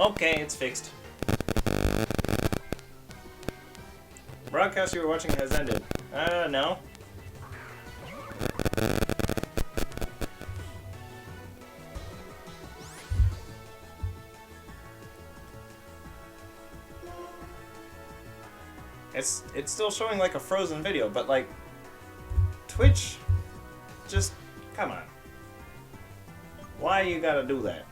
Okay, it's fixed. The broadcast you were watching has ended. No. It's still showing like a frozen video, but like Twitch, just come on. Why you gotta do that?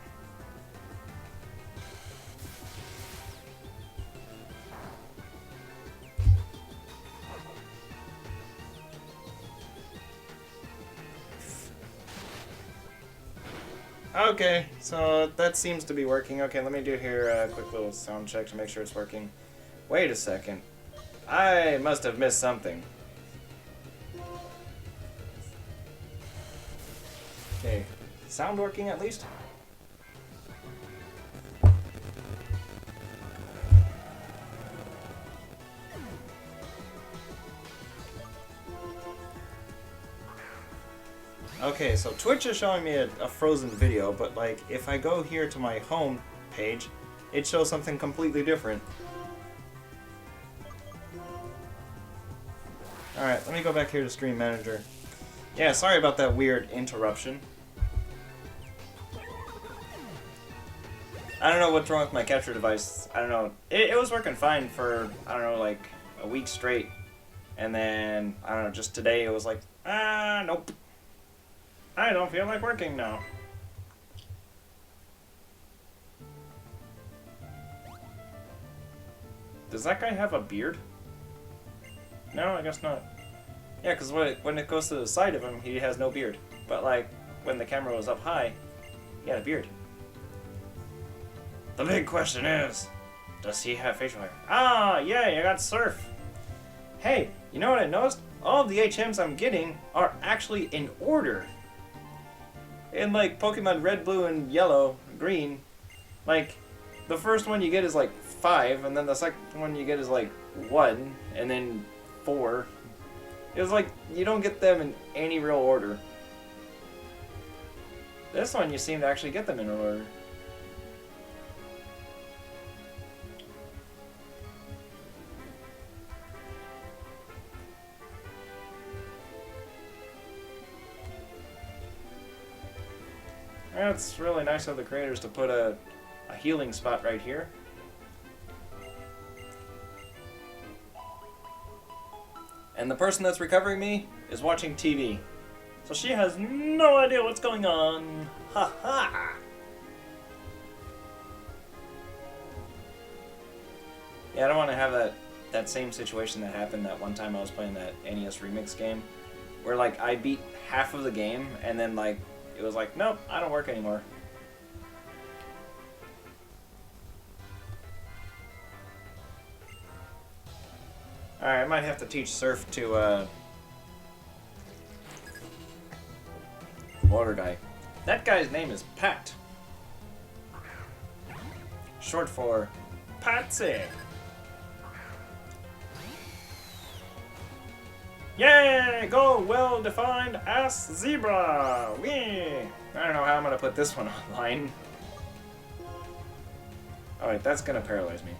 Okay, so that seems to be working. Okay, let me do here a quick little sound check to make sure it's working. Wait a second. I must have missed something. Okay, sound working at least? Okay, so Twitch is showing me a frozen video, but like if I go here to my home page, it shows something completely different. Alright, let me go back here to Stream Manager. Yeah, sorry about that weird interruption. I don't know what's wrong with my capture device. I don't know. It was working fine for, I don't know, like a week straight. And then, I don't know, just today it was like, nope. I don't feel like working now. Does that guy have a beard? No, I guess not. Yeah, because when it goes to the side of him, he has no beard. But like, when the camera was up high, he had a beard. The big question is, does he have facial hair? Ah, yeah, you got Surf. Hey, you know what I noticed? All of the HMs I'm getting are actually in order. In like Pokemon Red, Blue, and Yellow, Green, like the first one you get is like 5, and then the second one you get is like 1, and then 4. It's like you don't get them in any real order. This one you seem to actually get them in order. It's really nice of the creators to put a healing spot right here. And the person that's recovering me is watching TV. So she has no idea what's going on. Ha ha! Yeah, I don't want to have that same situation that happened that one time I was playing that NES Remix game. Where like I beat half of the game and then like it was like, nope, I don't work anymore. Alright, I might have to teach Surf to, water guy. That guy's name is Pat. Short for Patsy. Yay! Go well-defined ass zebra! Whee! I don't know how I'm gonna put this one online. Oh wait, that's gonna paralyze me.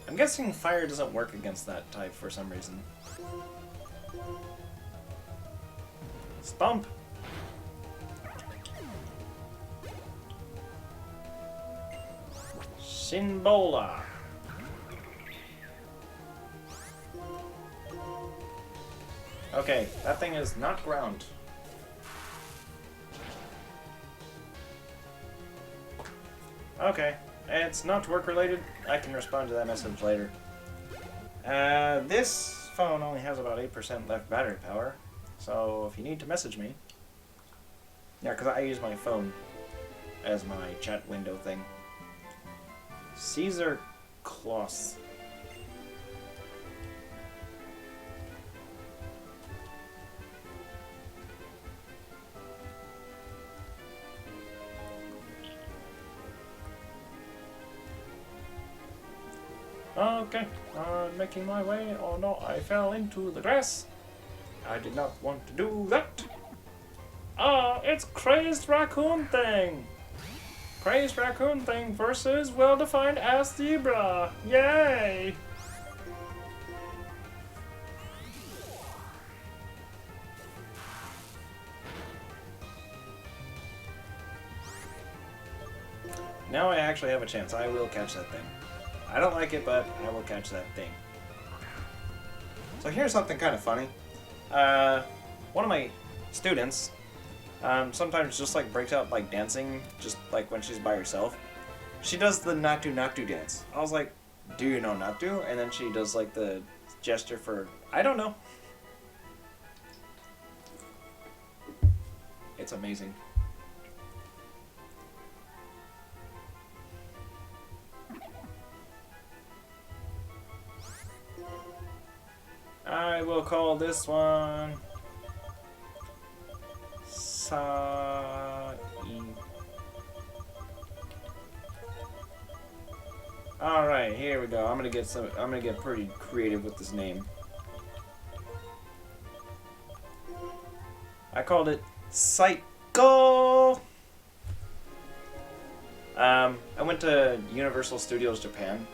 I'm guessing fire doesn't work against that type for some reason. Stomp! Shinbola! Okay, that thing is not ground. Okay, it's not work related. I can respond to that message later. This phone only has about 8% left battery power. So if you need to message me, yeah, because I use my phone as my chat window thing. Caesar Kloss. Okay, making my way. Oh no, I fell into the grass. I did not want to do that. It's Crazed Raccoon Thing. Crazed Raccoon Thing versus Well-Defined Ass Zebra. Yay! Now I actually have a chance. I will catch that thing. I don't like it, but I will catch that thing. So here's something kind of funny. One of my students sometimes just like breaks out like dancing, just like when she's by herself. She does the Natu Natu dance. I was like, do you know Natu? And then she does like the gesture for, I don't know. It's amazing. I will call this one Sai. All right, here we go. I'm gonna get pretty creative with this name. I called it Psycho. I went to Universal Studios Japan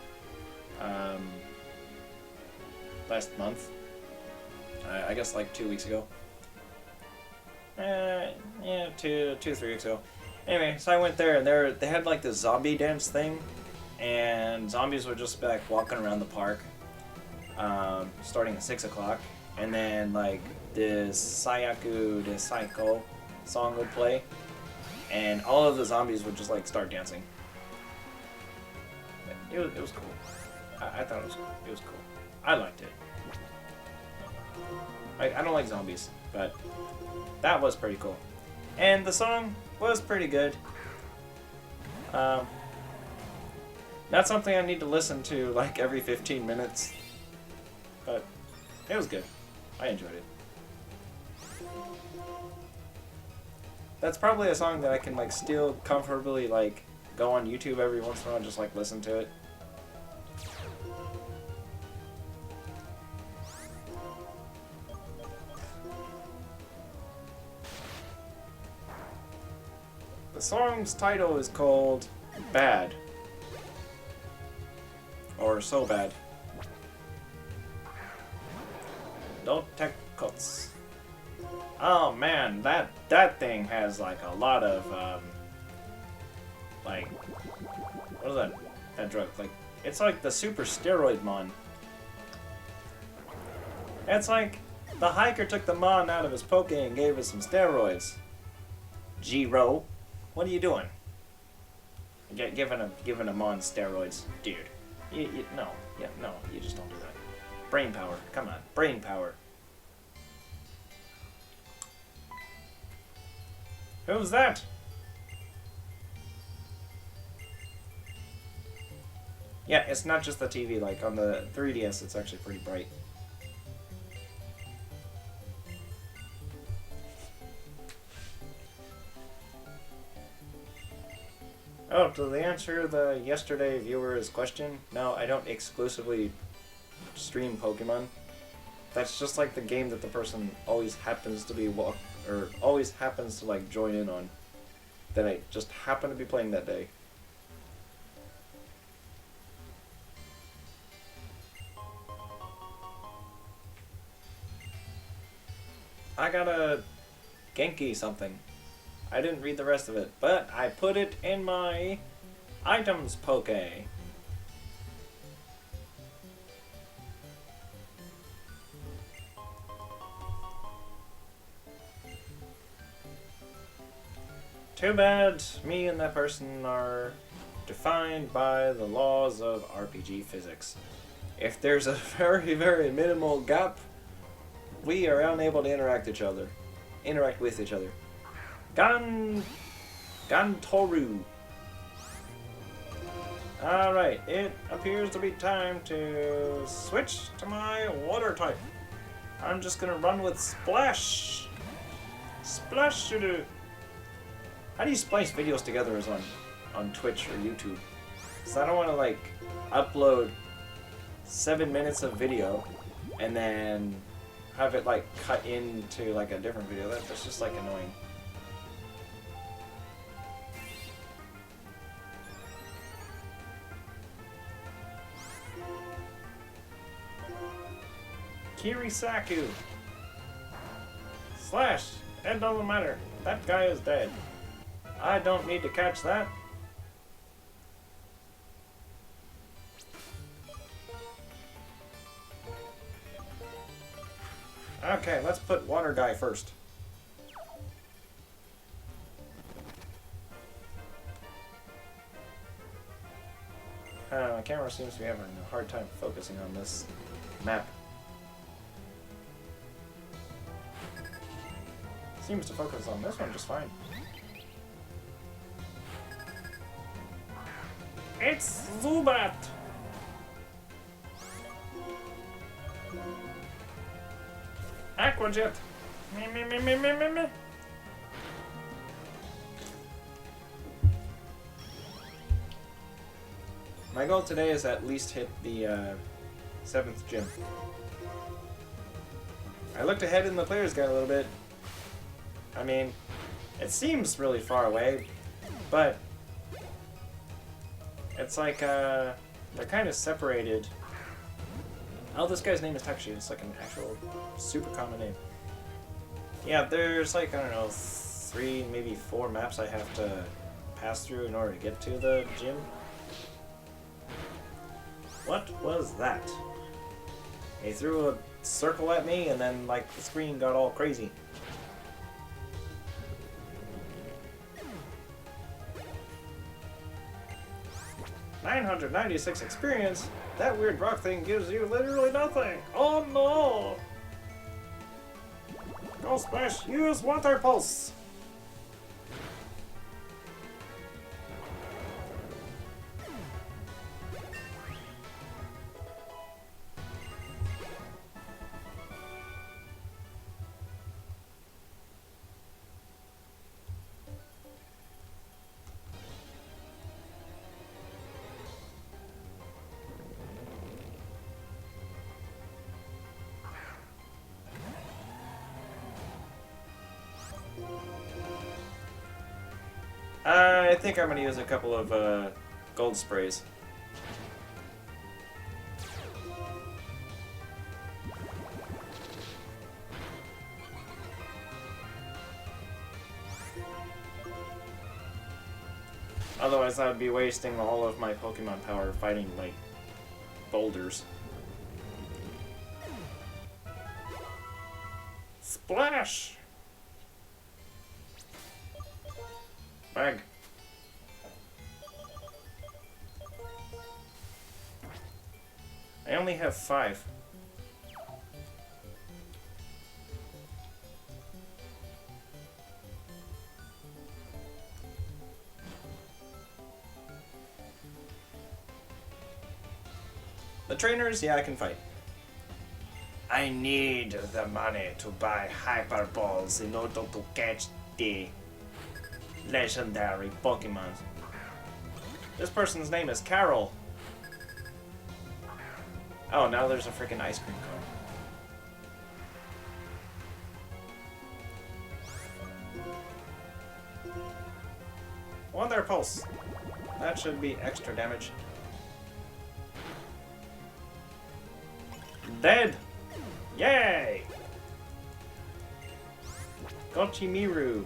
last month. I guess like 2 weeks ago. Yeah, 3 weeks ago. Anyway, so I went there, and they had like this zombie dance thing, and zombies would just be like walking around the park, starting at 6 o'clock, and then like this Sayaku de Saiko song would play, and all of the zombies would just like start dancing. It was cool. I thought it was cool. I liked it. I don't like zombies, but that was pretty cool. And the song was pretty good. Not something I need to listen to like every 15 minutes, but it was good. I enjoyed it. That's probably a song that I can like still comfortably like go on YouTube every once in a while and just like listen to it. The song's title is called Bad. Or So Bad. Don't tech cuts. Oh man, that thing has like a lot of like, what is that drug? Like, it's like the super steroid mon. It's like the hiker took the mon out of his poke and gave it some steroids. Cheron. What are you doing? Giving a mon steroids, dude. No, you just don't do that. Brain power, come on, brain power. Who's that? Yeah, it's not just the TV. Like on the 3DS, it's actually pretty bright. Oh, to answer the yesterday viewer's question, no, I don't exclusively stream Pokemon. That's just like the game that the person always happens to be always happens to like join in on. That I just happen to be playing that day. I got a Genki something. I didn't read the rest of it, but I put it in my items poke. Too bad me and that person are defined by the laws of RPG physics. If there's a very, very minimal gap, we are unable to interact with each other. Gantoru. Alright, it appears to be time to switch to my water type. I'm just gonna run with Splash. Splash to do. How do you splice videos together as on Twitch or YouTube? Because I don't want to like upload 7 minutes of video and then have it like cut into like a different video. That's just like annoying. Kirisaku. Slash. It doesn't matter. That guy is dead. I don't need to catch that. Okay, let's put water guy first. My camera seems to be having a hard time focusing on this map. Seems to focus on this one just fine. It's Zubat! Aquajet! Me, me, me, me, me, me, me. My goal today is at least hit the 7th gym. I looked ahead in the player's guide a little bit. I mean, it seems really far away, but it's like, they're kind of separated. Oh, this guy's name is Takeshi. It's like an actual super common name. Yeah, there's like, I don't know, 3, maybe 4 maps I have to pass through in order to get to the gym. What was that? He threw a circle at me and then like the screen got all crazy. $996 experience? That weird rock thing gives you literally nothing! Oh no! Go Splash! Use Water Pulse! I think I'm going to use a couple of gold sprays. Otherwise I would be wasting all of my Pokemon power fighting, like, boulders. Splash! Bag. I only have 5. The trainers, yeah, I can fight. I need the money to buy Hyper Balls in order to catch the legendary Pokemon. This person's name is Carol. Oh, now there's a freaking ice cream cone. Wonder Pulse. That should be extra damage. Dead! Yay! Gochimiru.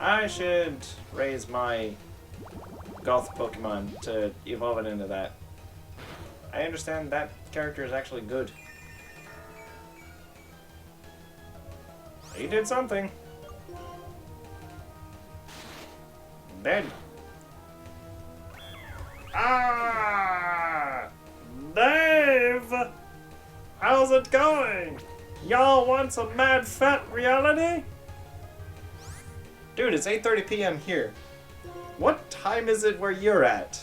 I should raise my Goth Pokemon to evolve it into that. I understand that character is actually good. He did something. Dead. Ah! Dave! How's it going? Y'all want some mad fat reality? Dude, it's 8:30 p.m. here. What time is it where you're at?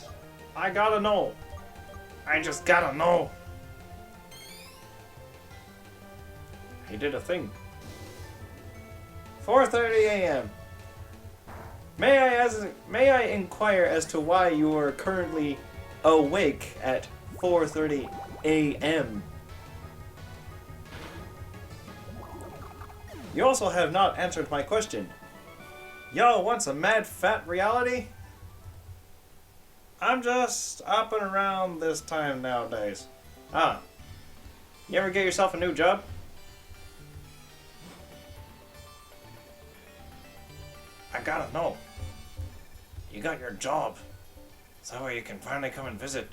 I gotta know. I just gotta know. He did a thing. 4:30 a.m. May I inquire as to why you are currently awake at 4:30 a.m. You also have not answered my question. Y'all want some mad fat reality? I'm just up and around this time nowadays. Ah. You ever get yourself a new job? I gotta know. You got your job. So you can finally come and visit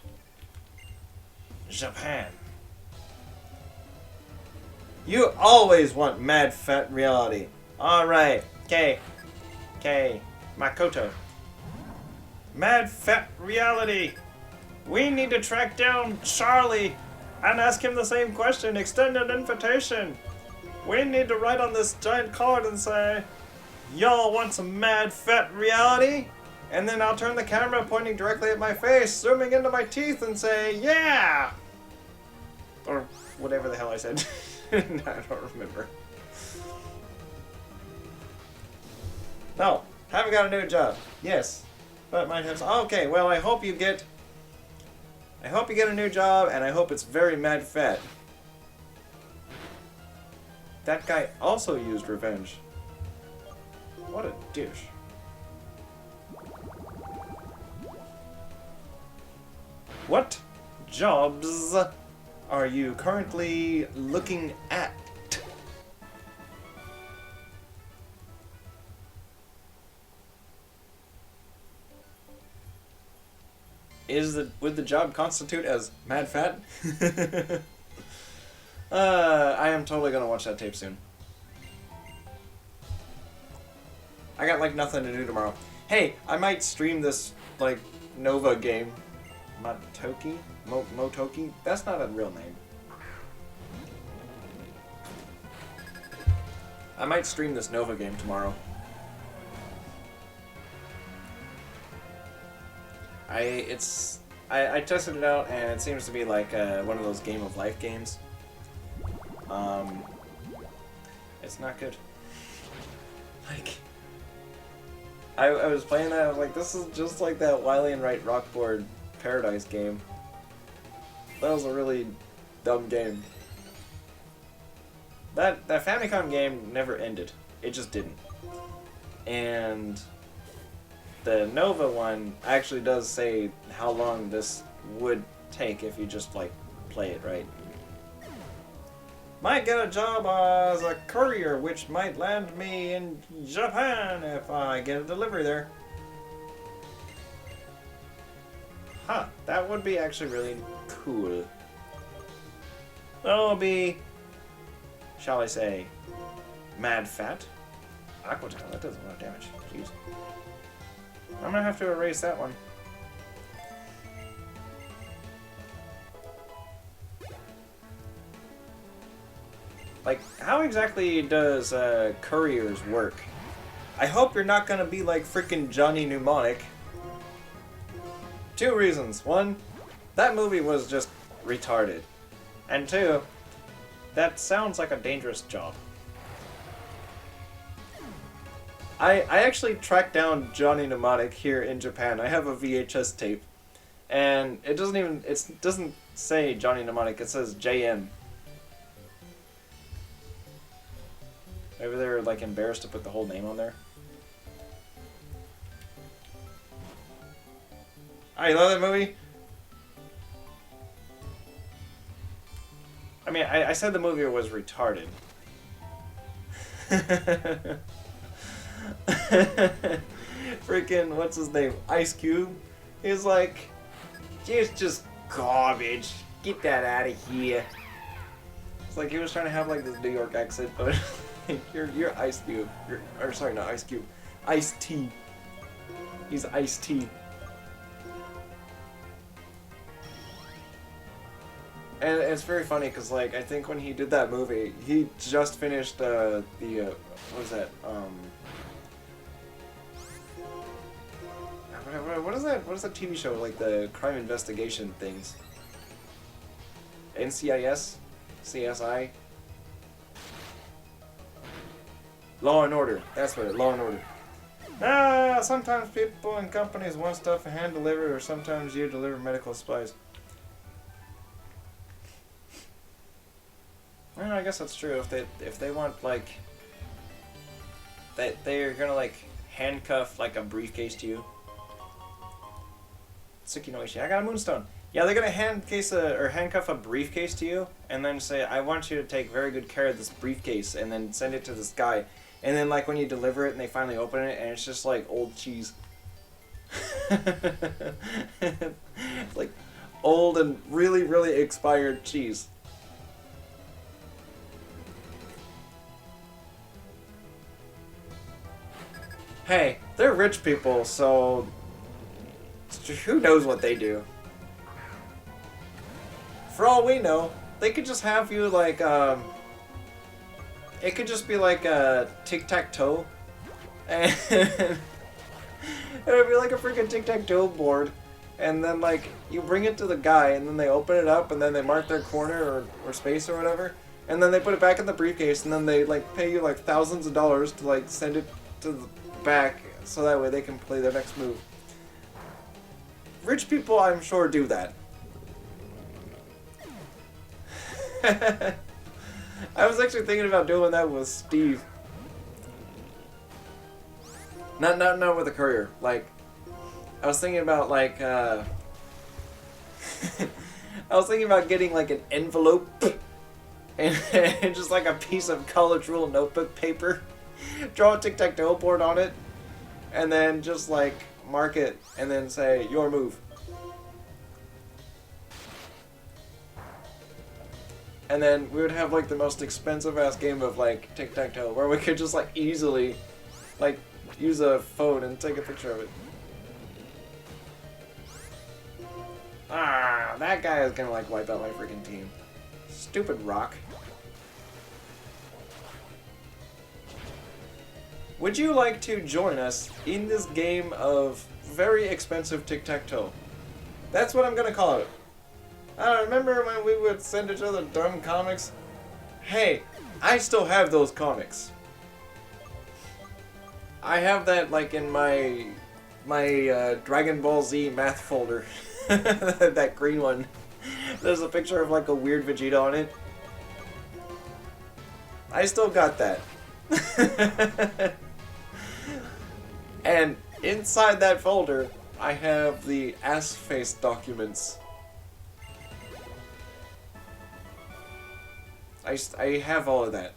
Japan. You always want mad fat reality. Alright. Okay. Okay. Makoto. Mad fat reality. We need to track down Charlie and ask him the same question. Extend an invitation. We need to write on this giant card and say, y'all want some mad fat reality? And then I'll turn the camera pointing directly at my face, zooming into my teeth and say, yeah! Or whatever the hell I said. I don't remember. No, haven't got a new job. Yes. But might have. Okay, well, I hope you get a new job, and I hope it's very mad fat. That guy also used revenge. What a douche. What jobs are you currently looking at? Would the job constitute as mad fat? I am totally gonna watch that tape soon. I got like nothing to do tomorrow. Hey, I might stream this like Nova game. Motoki? Motoki? That's not a real name. I might stream this Nova game tomorrow. I tested it out and it seems to be like one of those Game of Life games. It's not good. Like, I was playing that, I was like, this is just like that Wily and Wright Rockboard Paradise game. That was a really dumb game. That Famicom game never ended. It just didn't. And the Nova one actually does say how long this would take if you just like play it right. Might get a job as a courier, which might land me in Japan if I get a delivery there. Huh, that would be actually really cool. That'll be, shall I say, mad fat. Aqua Tail, that does a lot of damage. Jeez. I'm gonna have to erase that one. Like, how exactly does couriers work? I hope you're not gonna be like freaking Johnny Mnemonic. Two reasons. One, that movie was just retarded. And two, that sounds like a dangerous job. I actually tracked down Johnny Mnemonic here in Japan. I have a VHS tape. And it doesn't say Johnny Mnemonic, it says JM. Maybe they're like embarrassed to put the whole name on there. Oh, you love that movie? I mean, I said the movie was retarded. Freaking, what's his name? Ice Cube? He's like, it's just garbage. Get that out of here. It's like he was trying to have like this New York accent, but you're Ice Cube. Or sorry, not Ice Cube. Ice-T. He's Ice-T. And it's very funny because, like, I think when he did that movie, he just finished what was that? What is that? What is that TV show? Like the crime investigation things? NCIS? CSI? Law and Order. That's what it. Law and Order. Sometimes people and companies want stuff hand delivered, or sometimes you deliver medical supplies. Well, I guess that's true. If they want like they're gonna like handcuff like a briefcase to you. Tsukinoishi, I got a moonstone. Yeah, they're gonna handcuff a briefcase to you, and then say, "I want you to take very good care of this briefcase," and then send it to this guy. And then, like, when you deliver it, and they finally open it, and it's just like old cheese, like old and really, really expired cheese. Hey, they're rich people, so who knows what they do? For all we know, they could just have you like, it could just be like a tic-tac-toe, and it would be like a freaking tic-tac-toe board, and then like, you bring it to the guy, and then they open it up, and then they mark their corner or space or whatever, and then they put it back in the briefcase, and then they like pay you like thousands of dollars to like send it to the back, so that way they can play their next move. Rich people, I'm sure, do that. I was actually thinking about doing that with Steve. Not with the courier. Like, I was thinking about like I was thinking about getting like an envelope and just like a piece of college rule notebook paper, draw a tic-tac-toe board on it, and then just like mark it and then say your move. And then we would have like the most expensive ass game of like tic-tac-toe where we could just like easily like use a phone and take a picture of it. Ah, that guy is gonna like wipe out my freaking team. Stupid rock. Would you like to join us in this game of very expensive tic-tac-toe? That's what I'm gonna call it. I remember when we would send each other dumb comics? Hey, I still have those comics. I have that like in my Dragon Ball Z math folder. That green one. There's a picture of like a weird Vegeta on it. I still got that. And inside that folder, I have the ass face documents. I have all of that.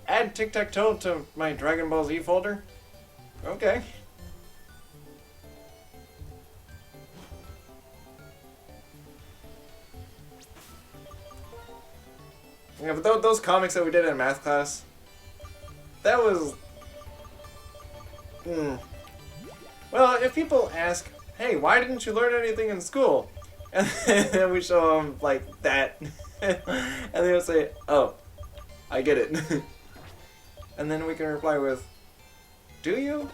Add tic-tac-toe to my Dragon Ball Z folder? Okay. Yeah, but those comics that we did in math class, that was... Well, if people ask, hey, why didn't you learn anything in school? And then we show them, like, that. And they will say, oh, I get it. And then we can reply with, do you?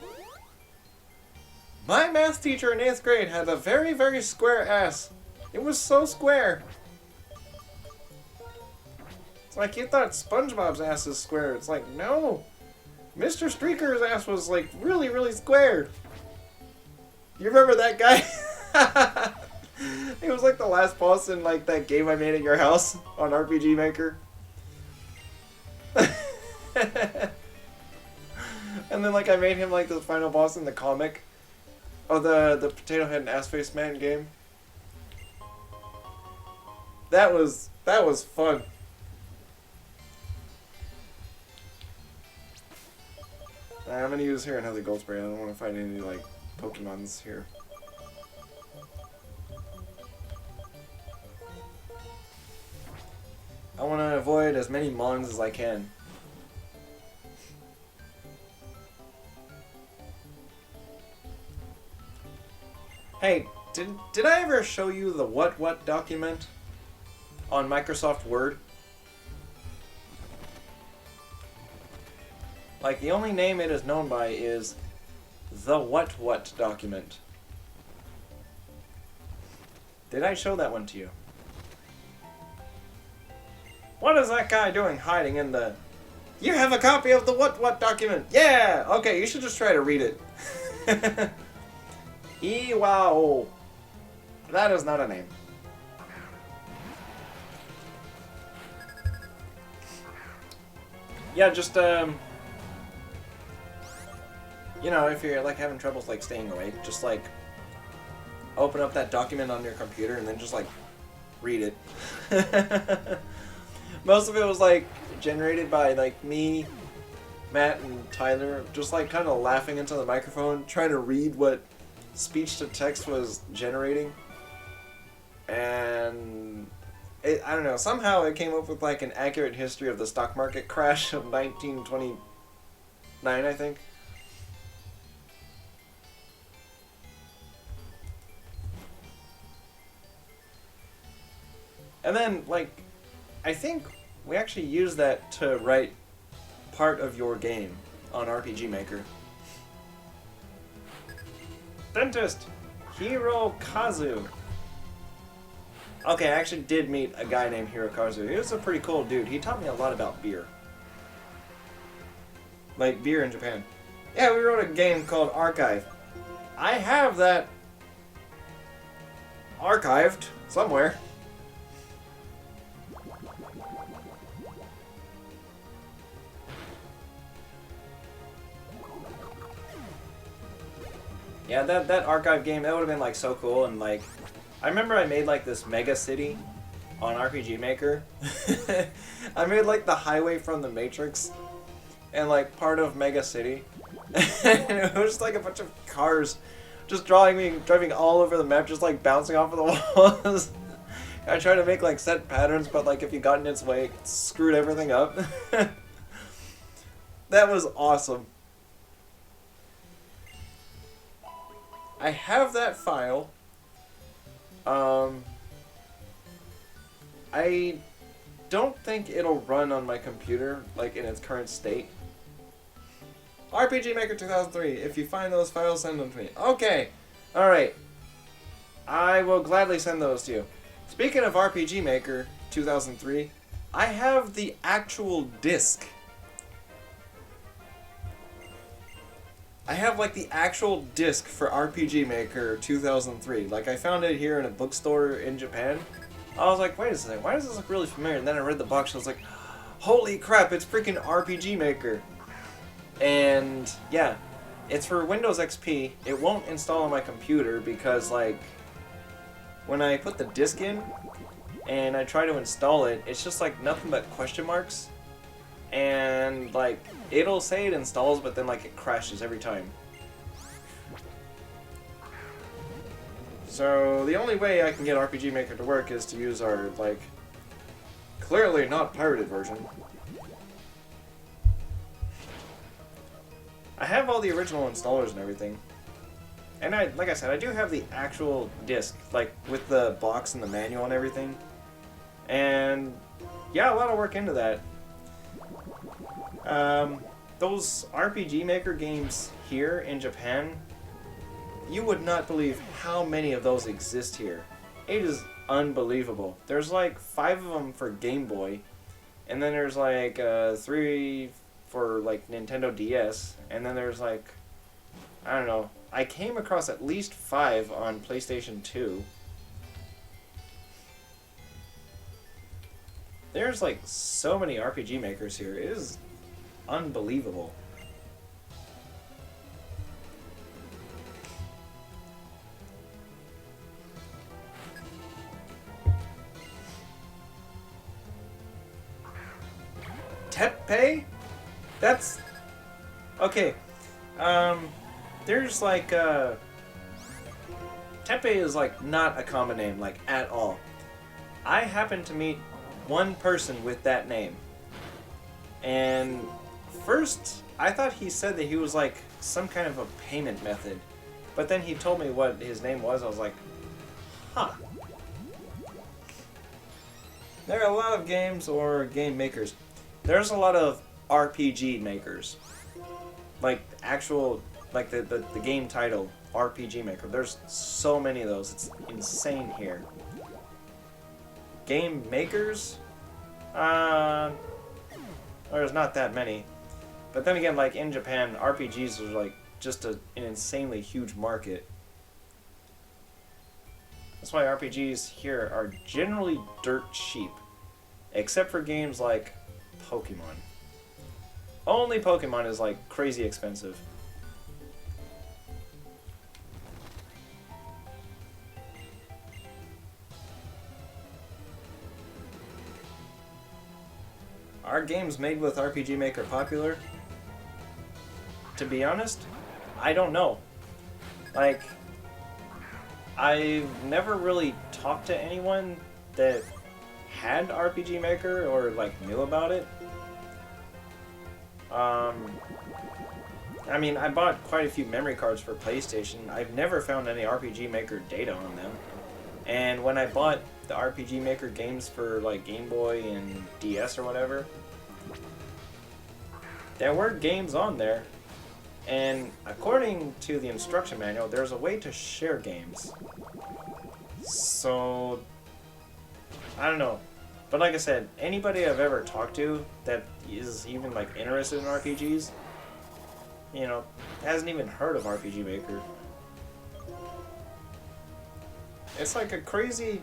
My math teacher in 8th grade had a very, very square ass. It was so square. It's like, you thought SpongeBob's ass is square. It's like, no. Mr. Streaker's ass was, like, really, really square. You remember that guy? He was like the last boss in like that game I made at your house on RPG Maker. And then like I made him like the final boss in the comic. Oh, the Potato Head and Ass Face Man game. That was fun. I'm gonna use here another gold spray. I don't want to find any like Pokemons here. I want to avoid as many Mons as I can. Hey, did I ever show you the what document on Microsoft Word? Like, the only name it is known by is the what document. Did I show that one to you? What is that guy doing hiding in the You have a copy of the what document? Yeah! Okay, you should just try to read it. Iwao. That is not a name. Yeah, just, you know, if you're, like, having troubles, like, staying awake, just, like, open up that document on your computer and then just, like, read it. Most of it was, like, generated by, like, me, Matt, and Tyler, just, like, kind of laughing into the microphone, trying to read what speech-to-text was generating. And I don't know, somehow it came up with, like, an accurate history of the stock market crash of 1929, I think. And then, like, I think we actually used that to write part of your game on RPG Maker. Dentist! Hirokazu. Okay, I actually did meet a guy named Hirokazu. He was a pretty cool dude. He taught me a lot about beer. Like, beer in Japan. Yeah, we wrote a game called Archive. I have that archived somewhere. Yeah, that archive game, that would have been, like, so cool, and, like, I remember I made, like, this mega city on RPG Maker. I made, like, the highway from the Matrix, and, like, part of Mega City. And it was just, like, a bunch of cars just driving all over the map, just, like, bouncing off of the walls. I tried to make, like, set patterns, but, like, if you got in its way, it screwed everything up. That was awesome. I have that file. I don't think it'll run on my computer, like, in its current state. RPG Maker 2003. If you find those files, send them to me. Okay. Alright. I will gladly send those to you. Speaking of RPG Maker 2003, I have the actual disc. I have, like, the actual disc for RPG Maker 2003. Like, I found it here in a bookstore in Japan. I was like, wait a second, why does this look really familiar? And then I read the box and I was like, holy crap, it's freaking RPG Maker. And, yeah, it's for Windows XP. It won't install on my computer because, like, when I put the disc in and I try to install it, it's just, like, nothing but question marks. And, like, it'll say it installs, but then, like, it crashes every time. So, the only way I can get RPG Maker to work is to use our, like, clearly not pirated version. I have all the original installers and everything. And like I said, I do have the actual disc, like, with the box and the manual and everything. And, yeah, a lot of work into that. Those RPG Maker games here in Japan, you would not believe how many of those exist here. It is unbelievable. There's like 5 of them for Game Boy, and then there's like 3 for like Nintendo DS, and then there's like, I don't know, I came across at least 5 on PlayStation 2. There's like so many RPG Makers here. It is unbelievable. Teppei? That's okay. There's like Teppei is like not a common name, like, at all. I happened to meet one person with that name, and first, I thought he said that he was like some kind of a payment method, but then he told me what his name was. I was like, huh. There are a lot of games or game makers. There's a lot of RPG makers. Like, actual, like the game title, RPG Maker. There's so many of those. It's insane here. Game makers? There's not that many. But then again, like in Japan, RPGs are like just an insanely huge market. That's why RPGs here are generally dirt cheap. Except for games like Pokemon. Only Pokemon is like crazy expensive. Are games made with RPG Maker popular? To be honest, I don't know. Like, I've never really talked to anyone that had RPG Maker or like knew about it. I mean, I bought quite a few memory cards for PlayStation. I've never found any RPG Maker data on them. And when I bought the RPG Maker games for like Game Boy and DS or whatever, there were games on there. And according to the instruction manual, there's a way to share games. So, I don't know. But like I said, anybody I've ever talked to that is even like interested in RPGs, you know, hasn't even heard of RPG Maker. It's like a crazy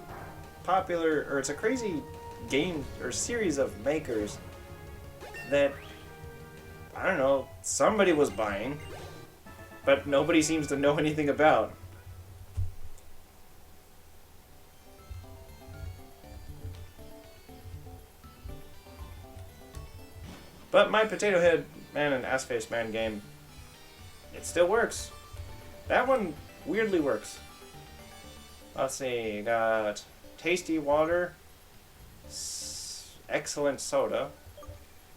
popular, or it's a crazy game or series of makers that, I don't know, somebody was buying, but nobody seems to know anything about. But my Potato Head Man and Ass Face Man game, it still works. That one weirdly works. Let's see, got tasty water, excellent soda,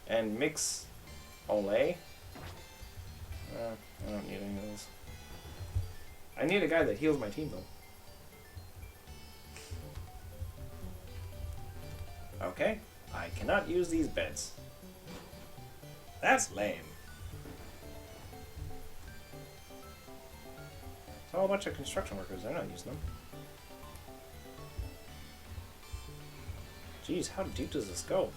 and mix Olay. I don't need any of those. I need a guy that heals my team though. Okay, I cannot use these beds. That's lame. It's all a bunch of construction workers. They're not using them. Jeez, how deep does this go?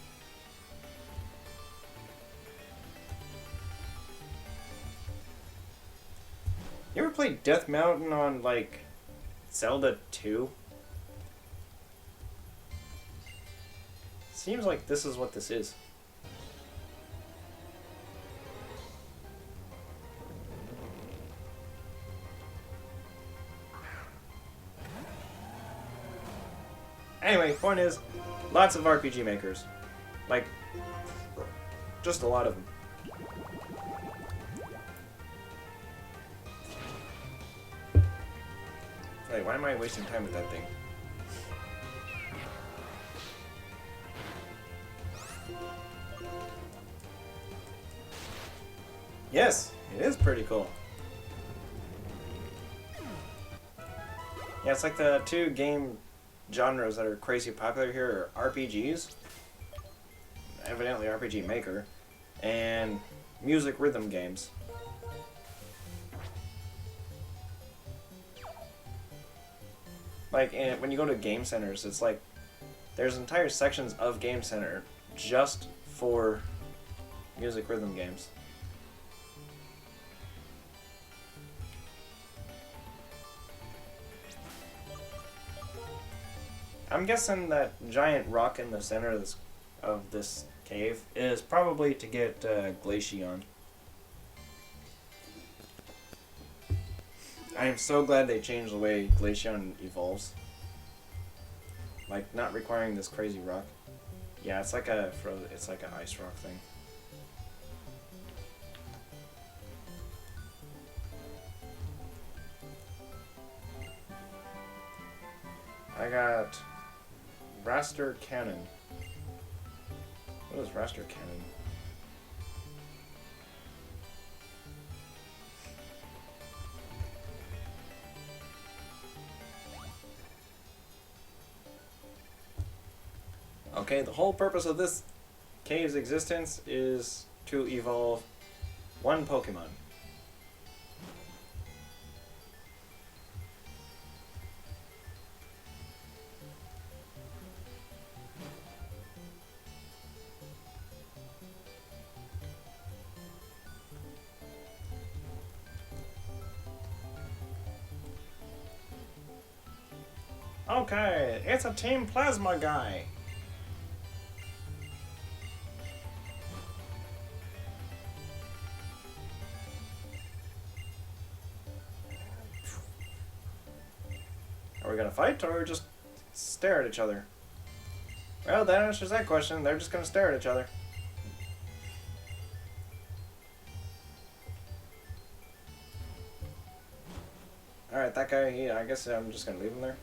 You ever played Death Mountain on, like, Zelda 2? Seems like this is what this is. Anyway, point is, lots of RPG makers. Like, just a lot of them. Wait, why am I wasting time with that thing? Yes, it is pretty cool. Yeah, it's like the two game genres that are crazy popular here are RPGs, evidently RPG Maker, and music rhythm games. Like, when you go to game centers, it's like there's entire sections of Game Center just for music rhythm games. I'm guessing that giant rock in the center of this cave is probably to get Glaceon. I am so glad they changed the way Glaceon evolves. Like, not requiring this crazy rock. Yeah, it's like an ice rock thing. I got Raster Cannon. What is Raster Cannon? Okay, the whole purpose of this cave's existence is to evolve one Pokemon. Okay, it's a Team Plasma guy. Are we gonna fight, or just stare at each other? Well, that answers that question. They're just gonna stare at each other. Alright, that guy, I guess I'm just gonna leave him there.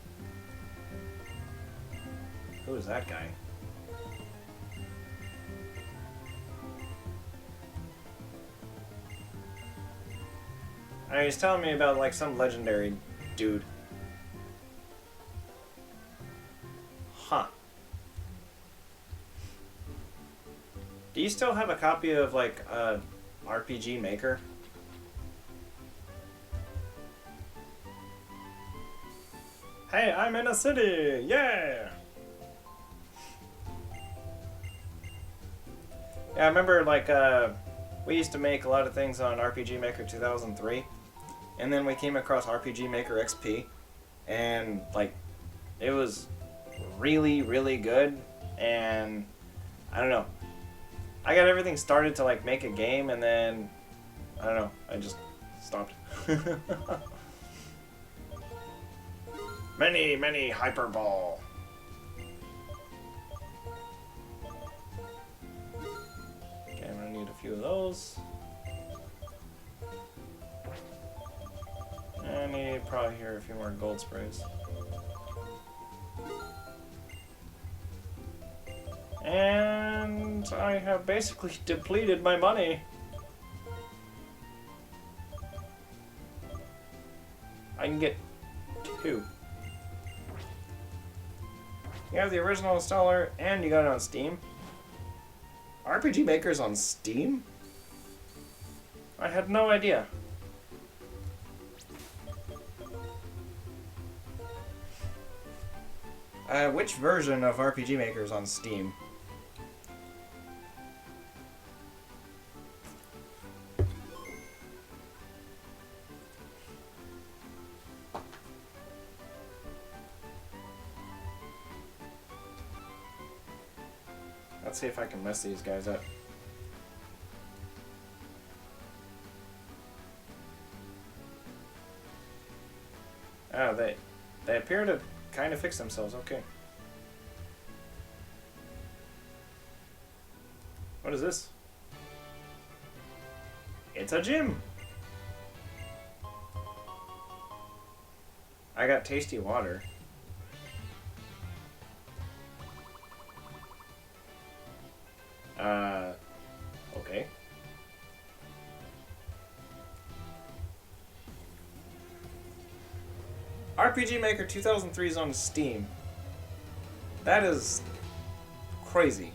Who is that guy? He's telling me about, like, some legendary dude. Huh. Do you still have a copy of, like, RPG Maker? Hey, I'm in a city! Yeah! Yeah, I remember, like, we used to make a lot of things on RPG Maker 2003. And then we came across RPG Maker XP. And, like, it was really, really good. And, I don't know. I got everything started to, like, make a game, and then, I don't know, I just stopped. Many, many Hyperball. Okay, I'm gonna need a few of those. I need probably here a few more gold sprays. And I have basically depleted my money. I can get 2. You have the original installer, and you got it on Steam. RPG Maker's on Steam? I had no idea. Which version of RPG Maker is on Steam? Let's see if I can mess these guys up. Oh, they appear to kind of fix themselves. Okay. What is this? It's a gym. I got tasty water. Okay. RPG Maker 2003 is on Steam. That is crazy.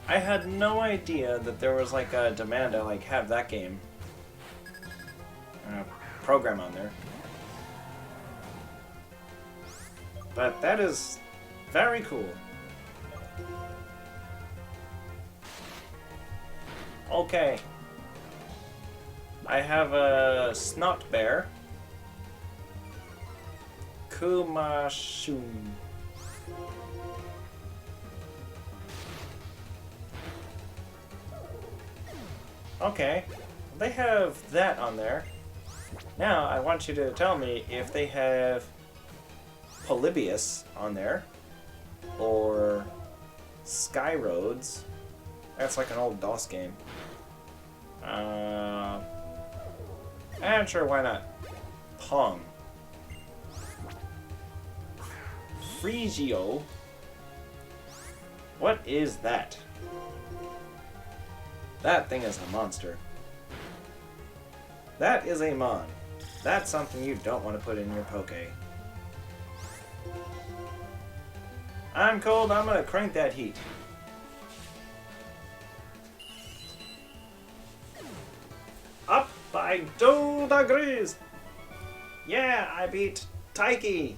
I had no idea that there was like a demand to like have that game program on there. But that is very cool. Okay. I have a snot bear. Kumashun. Okay. They have that on there. Now, I want you to tell me if they have Polybius on there. Or Sky Roads. That's like an old DOS game. And sure, why not? Pong. Frigio. What is that? That thing is a monster. That is a mon. That's something you don't want to put in your Poke. I'm cold, I'm gonna crank that heat. Up by 2 degrees! Yeah, I beat Taiki!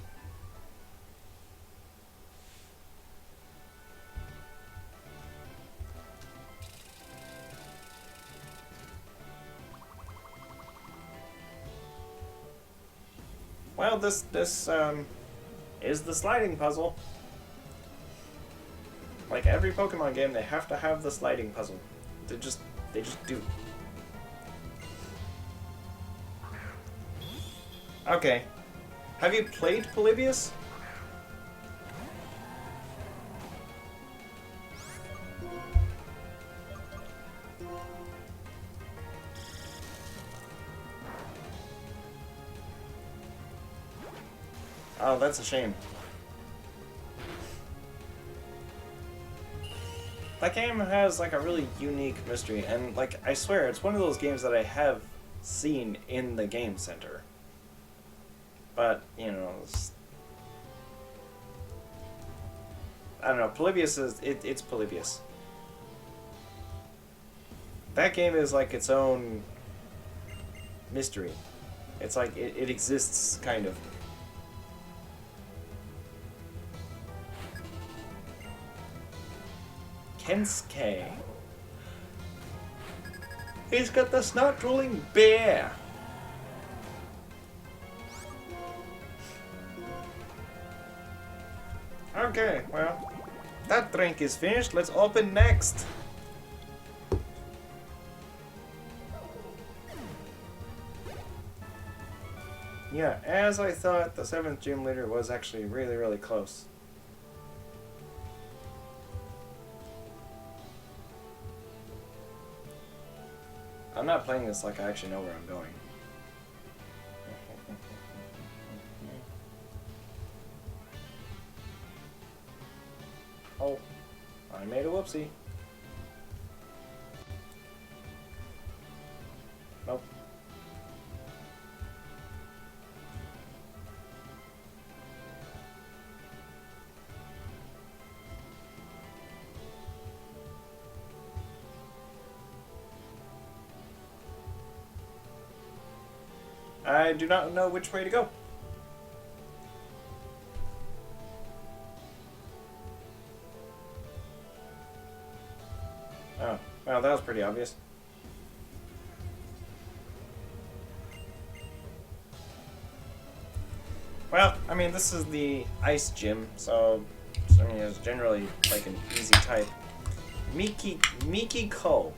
Well, this is the sliding puzzle. Like every Pokemon game, they have to have the sliding puzzle. They just do. Okay. Have you played Polybius? Oh, that's a shame. That game has like a really unique mystery, and like I swear, it's one of those games that I have seen in the game center. But you know, I don't know. Polybius is it's Polybius. That game is like its own mystery. It's like it exists kind of. Kensuke. He's got the snot-drooling bear. Okay, well, that drink is finished. Let's open next. Yeah, as I thought, the 7th gym leader was actually really, really close. I'm not playing this like I actually know where I'm going. Oh, I made a whoopsie. Nope. I do not know which way to go. Oh, well, that was pretty obvious. Well, I mean, this is the ice gym, so I mean, it's generally like an easy type. Mikiko.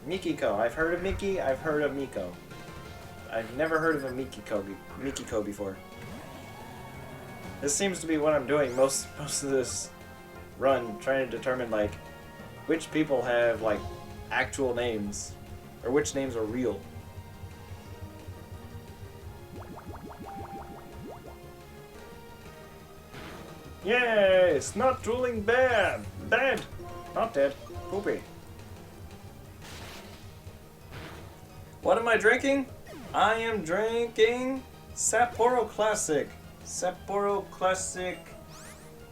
Mikiko. I've heard of Miki, I've heard of Miko. I've never heard of a Mikiko before. This seems to be what I'm doing most of this run, trying to determine like which people have like actual names or which names are real. Yay! Snot drooling bear! Dead! Not dead. Poopy. What am I drinking? I am drinking Sapporo Classic. Sapporo Classic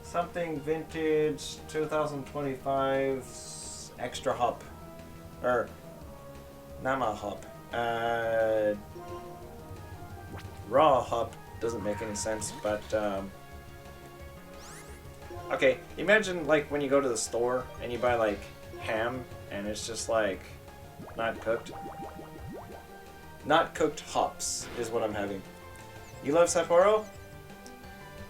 something vintage 2025 extra hop. Or Nama hop. Raw hop doesn't make any sense, but okay, imagine like when you go to the store and you buy like ham and it's just like not cooked. Not cooked hops is what I'm having. You love Sapporo?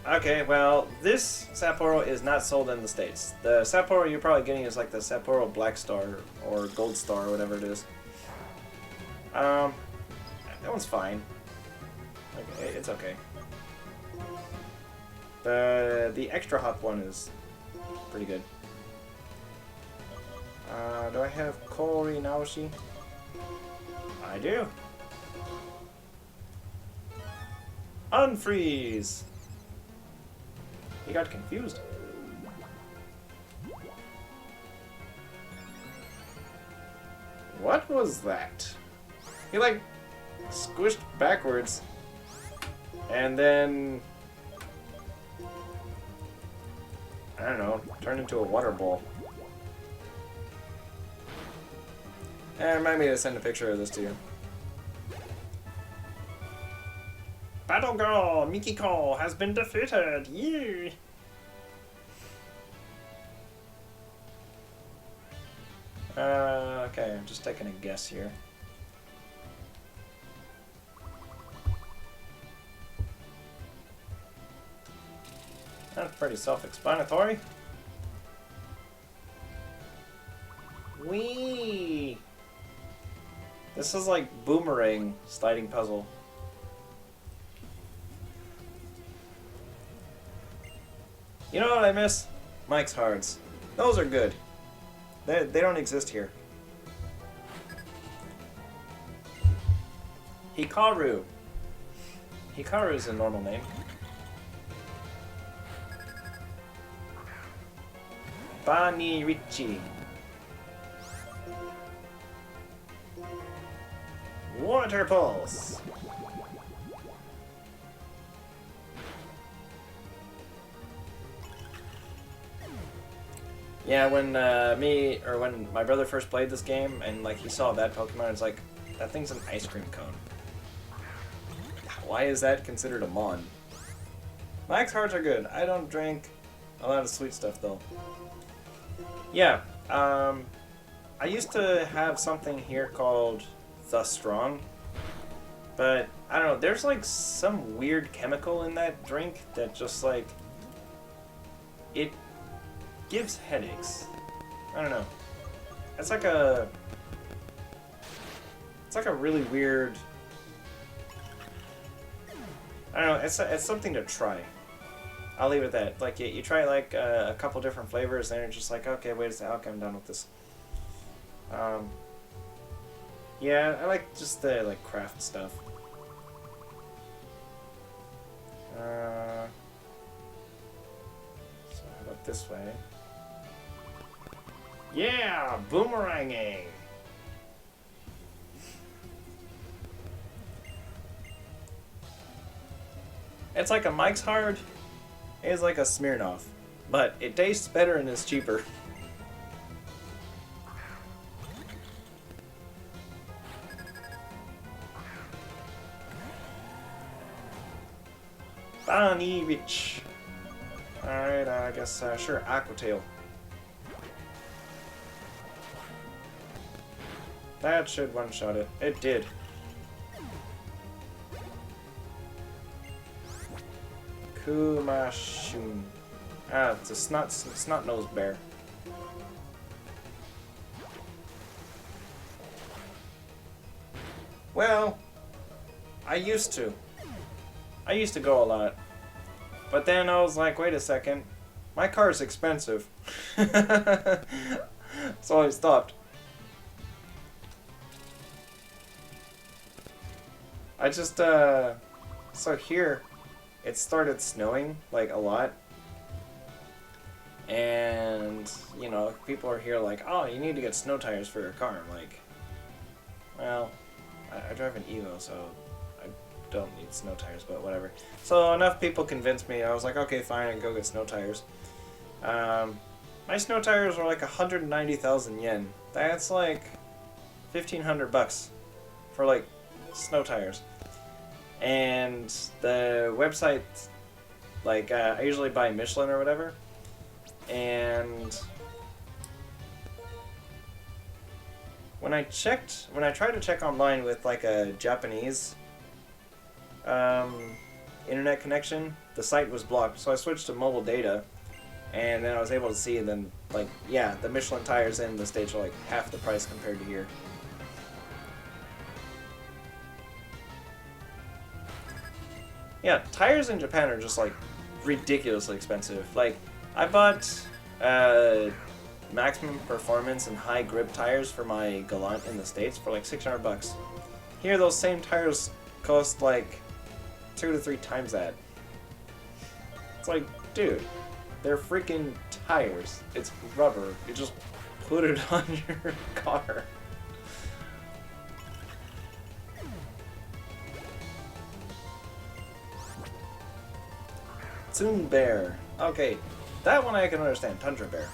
Okay, well, this Sapporo is not sold in the States. The Sapporo you're probably getting is like the Sapporo Black Star or Gold Star or whatever it is. That one's fine. Okay, it's okay. The extra hop one is pretty good. Do I have Kori Naoshi? I do. Unfreeze! He got confused. What was that? He like squished backwards and then I don't know, turned into a water ball. Remind me to send a picture of this to you. Battle Girl Mikiko has been defeated! Yay! Okay, I'm just taking a guess here. That's pretty self-explanatory. Whee! This is like boomerang sliding puzzle. You know what I miss? Mike's Hards. Those are good. They don't exist here. Hikaru. Hikaru is a normal name. Bani Richie. Water Pulse. Yeah, when when my brother first played this game and like he saw that Pokemon, it's like, that thing's an ice cream cone. Why is that considered a mon? Mike's Hearts are good. I don't drink a lot of sweet stuff though. Yeah, I used to have something here called The Strong, but I don't know, there's like some weird chemical in that drink that just like, it gives headaches. I don't know. It's like a really weird, I don't know, it's something to try. I'll leave it at that. Like, you try like a couple different flavors, and you're just like, okay, wait a second, okay, I'm done with this. Yeah, I like just the like craft stuff. So how about this way? Yeah, boomeranging. It's like a Mike's Hard. It's like a Smirnoff, but it tastes better and is cheaper. Bonnie Rich. Alright, I guess, sure, Aquatail. That should one-shot it. It did. Kumashun. Ah, it's a snot-nosed bear. Well, I used to go a lot. But then I was like, wait a second. My car's expensive. So I stopped. I just, so here, it started snowing, like, a lot. And, you know, people are here like, oh, you need to get snow tires for your car. I'm like, well, I drive an Evo, so I don't need snow tires, but whatever. So enough people convinced me. I was like, okay, fine, I can go get snow tires. My snow tires were like 190,000 yen. That's like 1,500 bucks for like snow tires. And the website, like, I usually buy Michelin or whatever, and when I tried to check online with like a Japanese internet connection, the site was blocked, so I switched to mobile data, and then I was able to see, and then, like, yeah, the Michelin tires in the States are like half the price compared to here. Yeah, tires in Japan are just, like, ridiculously expensive. Like, I bought maximum performance and high grip tires for my Galant in the States for, like, 600 bucks. Here, those same tires cost, like, 2 to 3 times that. It's like, dude, they're freaking tires. It's rubber. You just put it on your car. Tsum Bear. Okay, that one I can understand. Tundra Bear.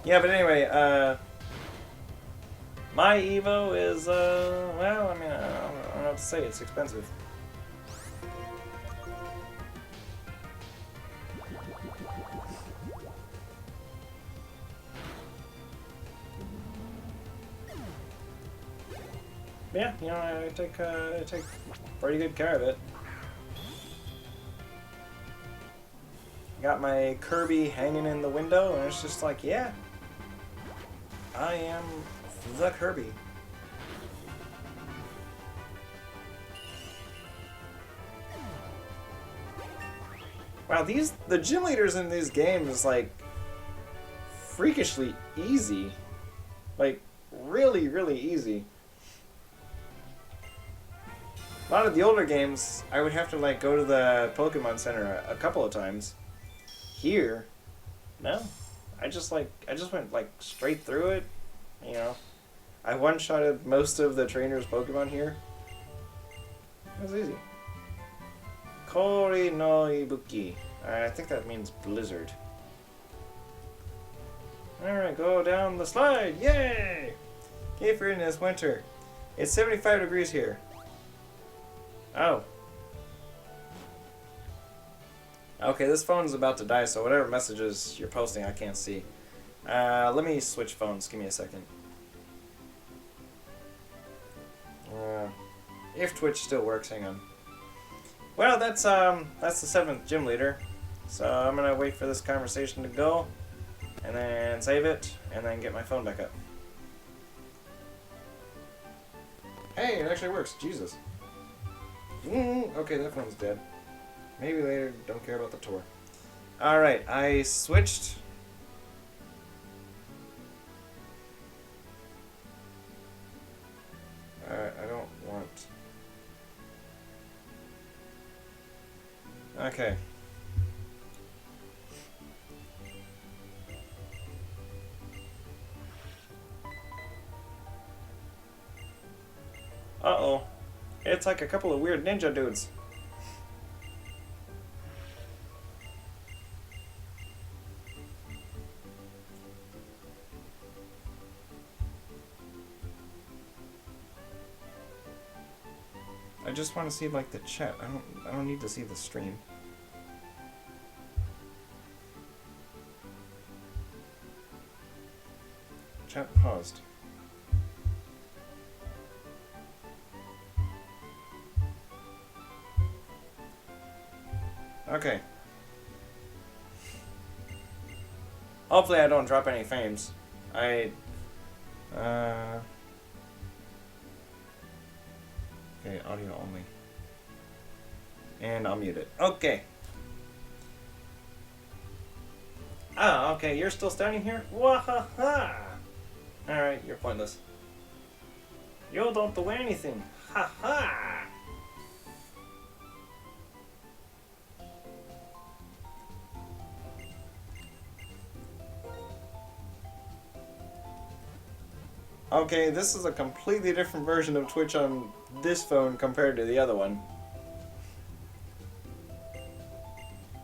Yeah, but anyway, my Evo is, well, I mean, I don't know what to say. It's expensive. Yeah, you know, I take pretty good care of it. Got my Kirby hanging in the window, and it's just like, yeah, I am the Kirby. Wow, the gym leaders in these games, like, freakishly easy. Like, really, really easy. A lot of the older games, I would have to, like, go to the Pokemon Center a couple of times. Here, no. I just went, like, straight through it. You know, I one-shotted most of the trainers' Pokemon here. It was easy. Kori no Ibuki. I think that means blizzard. Alright, go down the slide! Yay! Okay, for this winter. It's 75 degrees here. Oh. Okay, this phone's about to die, so whatever messages you're posting I can't see. Let me switch phones. Give me a second. If Twitch still works, hang on. Well, that's the 7th gym leader. So I'm gonna wait for this conversation to go, and then save it, and then get my phone back up. Hey, it actually works. Jesus. Okay, that phone's dead. Maybe later. Don't care about the tour. Alright, I switched. I don't want... Okay. Uh-oh. It's like a couple of weird ninja dudes. I just want to see, like, the chat. I don't need to see the stream. Chat paused. Okay. Hopefully I don't drop any frames. Okay, audio only. And I'll mute it. Okay. Ah, okay, you're still standing here? Wahaha! Alright, you're pointless. You don't do anything. Ha ha! Okay, this is a completely different version of Twitch on this phone compared to the other one.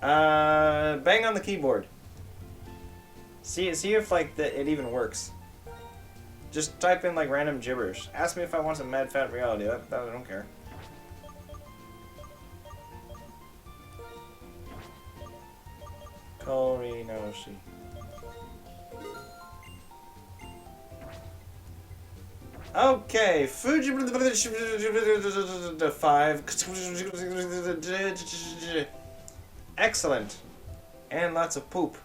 Bang on the keyboard. See if like it even works. Just type in like random gibberish. Ask me if I want some mad fat reality. That I don't care. Kori no shi. Okay, Fuji 5. Excellent. And lots of poop.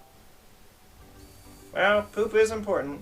Well, poop is important.